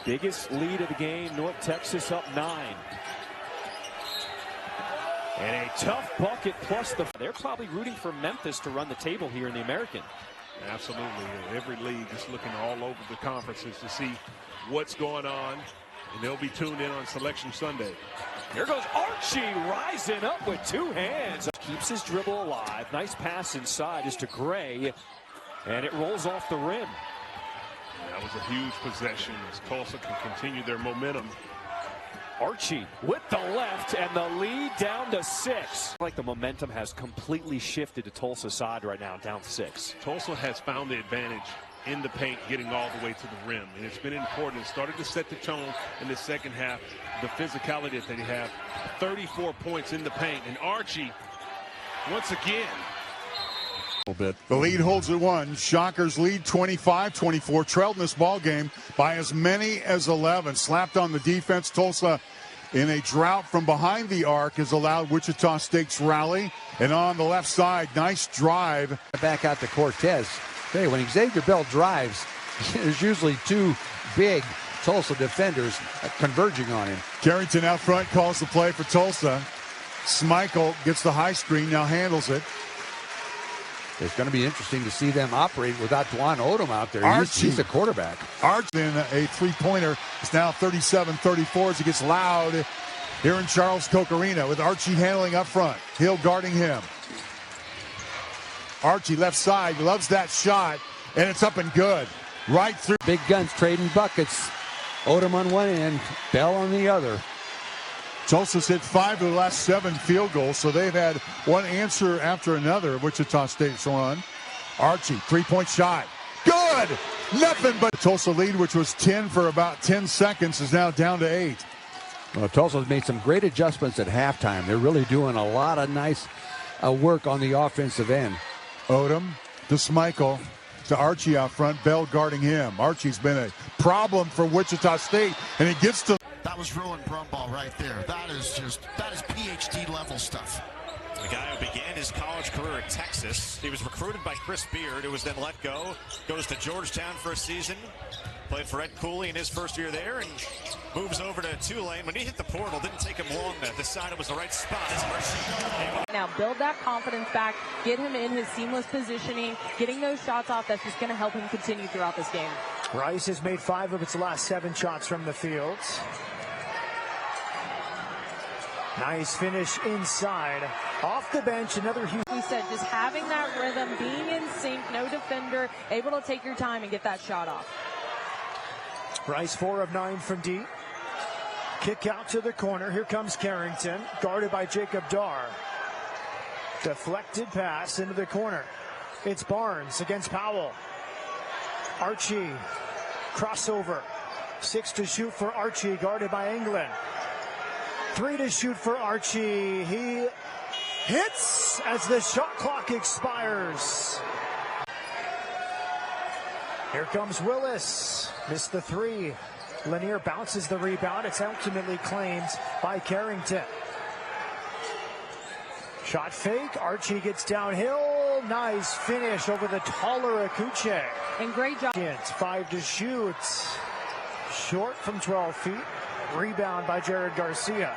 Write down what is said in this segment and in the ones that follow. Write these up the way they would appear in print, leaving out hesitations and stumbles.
Biggest lead of the game, North Texas up 9. And a tough bucket plus they're probably rooting for Memphis to run the table here in the American. Absolutely. Every league is looking all over the conferences to see what's going on, and they'll be tuned in on Selection Sunday. Here goes Archie rising up with 2 hands. Keeps his dribble alive. Nice pass inside is to Gray, and it rolls off the rim. That was a huge possession as Tulsa can continue their momentum. Archie with the left, and the lead down to 6. Like the momentum has completely shifted to Tulsa's side right now, down 6. Tulsa has found the advantage in the paint, getting all the way to the rim, and it's been important. It started to set the tone in the second half. The physicality that they have, 34 points in the paint, and Archie once again. The lead holds at 1. Shockers lead 25-24. Trailed in this ball game by as many as 11. Slapped on the defense. Tulsa, in a drought from behind the arc, has allowed Wichita State's rally. And on the left side, nice drive. Back out to Cortez. Hey, when Xavier Bell drives, there's usually 2 big Tulsa defenders converging on him. Carrington out front calls the play for Tulsa. Schmeichel gets the high screen, now handles it. It's going to be interesting to see them operate without Dwan Odom out there. He's the quarterback. Archie in a three-pointer. It's now 37-34 as it gets loud here in Charles Koch Arena with Archie handling up front. Hill guarding him. Archie left side, loves that shot, and it's up and good. Right through. Big guns trading buckets. Odom on one end, Bell on the other. Tulsa's hit 5 of the last 7 field goals, so they've had one answer after another of Wichita State's run. Archie, 3-point shot. Good! Nothing but Tulsa lead, which was 10 for about 10 seconds, is now down to 8. Well, Tulsa's made some great adjustments at halftime. They're really doing a lot of nice work on the offensive end. Odom to Schmeichel to Archie out front. Bell guarding him. Archie's been a problem for Wichita State, and he gets to. That was ruined Brumball right there. That is PhD level stuff. The guy who began his college career at Texas. He was recruited by Chris Beard, who was then let go. Goes to Georgetown for a season. Played for Ed Cooley in his first year there, and moves over to Tulane. When he hit the portal, didn't take him long to decide it was the right spot. Now build that confidence back, get him in his seamless positioning, getting those shots off. That's just going to help him continue throughout this game. Rice has made 5 of its last 7 shots from the field. Nice finish inside. Off the bench, another huge. We said just having that rhythm, being in sync, no defender, able to take your time and get that shot off. Rice 4 of 9 from deep. Kick out to the corner. Here comes Carrington, guarded by Jacob Darr. Deflected pass into the corner. It's Barnes against Powell. Archie, crossover. 6 to shoot for Archie, guarded by England. 3 to shoot for Archie. He hits as the shot clock expires. Here comes Willis. Missed the 3. Lanier bounces the rebound. It's ultimately claimed by Carrington. Shot fake. Archie gets downhill. Nice finish over the taller Akuche. And great job. 5 to shoot. Short from 12 feet. Rebound by Jared Garcia.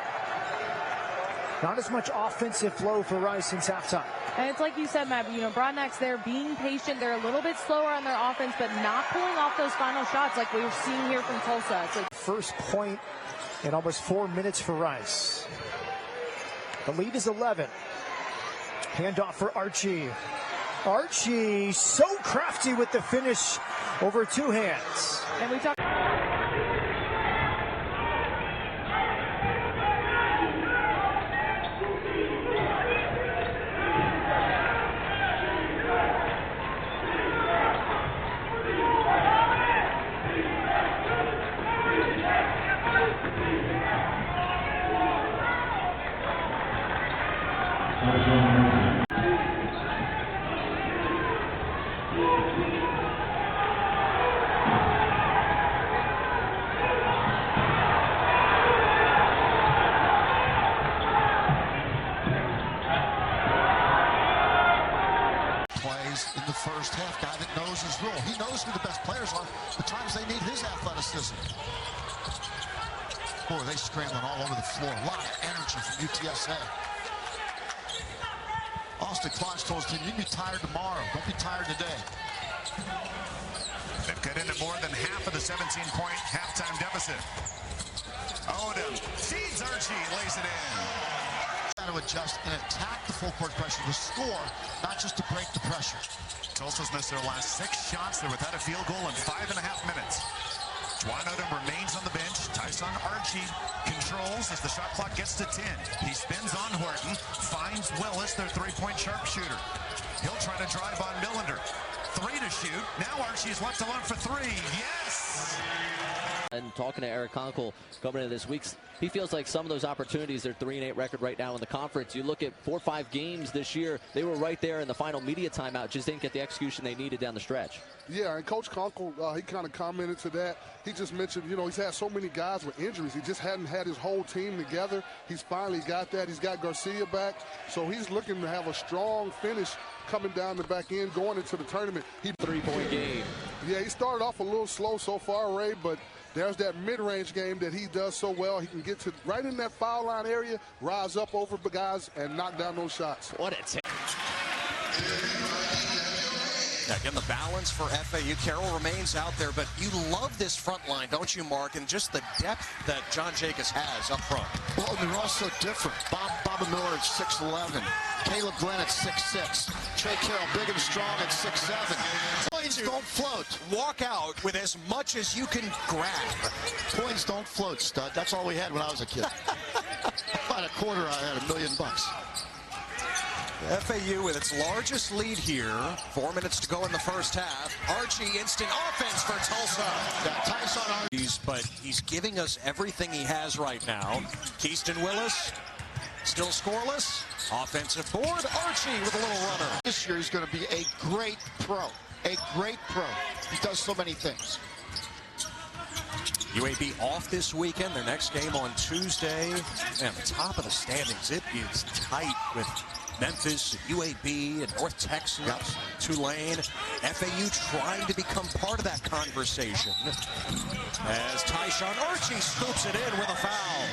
Not as much offensive flow for Rice since halftime. And it's like you said, Matt, Broadnax there being patient. They're a little bit slower on their offense, but not pulling off those final shots like we're seeing here from Tulsa. It's like first point in almost 4 minutes for Rice. The lead is 11. Handoff for Archie. Archie so crafty with the finish over 2 hands. And we talked. plays in the first half. Guy that knows his role. He knows who the best players are. The times they need his athleticism. Boy, they scrambling all over the floor. A lot of energy from UTSA. Austin Klotz told his team, you can be tired tomorrow. Don't be tired today. They've cut into more than half of the 17-point halftime deficit. Odom feeds Archie, lays it in. Got to adjust and attack the full court pressure to score, not just to break the pressure. Tulsa's missed their last 6 shots. They're without a field goal in 5.5 minutes. Tyshawn Odom remains on the bench. Tyshawn Archie controls as the shot clock gets to 10. He spins on Horton, finds Willis, their three-point sharpshooter. He'll try to drive on Millender. 3 to shoot. Now Archie's left alone for 3. Yes! And talking to Eric Conkle coming into this week, he feels like some of those opportunities, their 3-8 record right now in the conference. You look at 4 or 5 games this year, they were right there in the final media timeout, just didn't get the execution they needed down the stretch. Yeah, and Coach Conkle, he kind of commented to that. He just mentioned, you know, he's had so many guys with injuries. He just hadn't had his whole team together. He's finally got that. He's got Garcia back, so he's looking to have a strong finish coming down the back end, going into the tournament. 3-point game. Yeah, he started off a little slow so far, Ray, but there's that mid-range game that he does so well. He can get to right in that foul line area, rise up over the guys, and knock down those shots. What a take. Again, the balance for FAU. Carroll remains out there, but you love this front line, don't you, Mark? And just the depth that John Jacobs has up front. Well, they're all so different. Bobby Miller at 6'11". Caleb Glenn at 6'6". Trey Carroll, big and strong at 6'7". Coins don't float. Walk out with as much as you can grab. Coins don't float, stud. That's all we had when I was a kid. About a quarter, I had $1 million. FAU with its largest lead here. 4 minutes to go in the first half. Archie, instant offense for Tulsa. Tyshawn Archie. But he's giving us everything he has right now. Keaston Willis, still scoreless. Offensive board. Archie with a little runner. This year he's going to be a great pro. A great pro. He does so many things. UAB off this weekend. Their next game on Tuesday. And the top of the standings, it is tight with Memphis, UAB, and North Texas, Tulane. FAU trying to become part of that conversation as Tyshawn Archie scoops it in with a foul.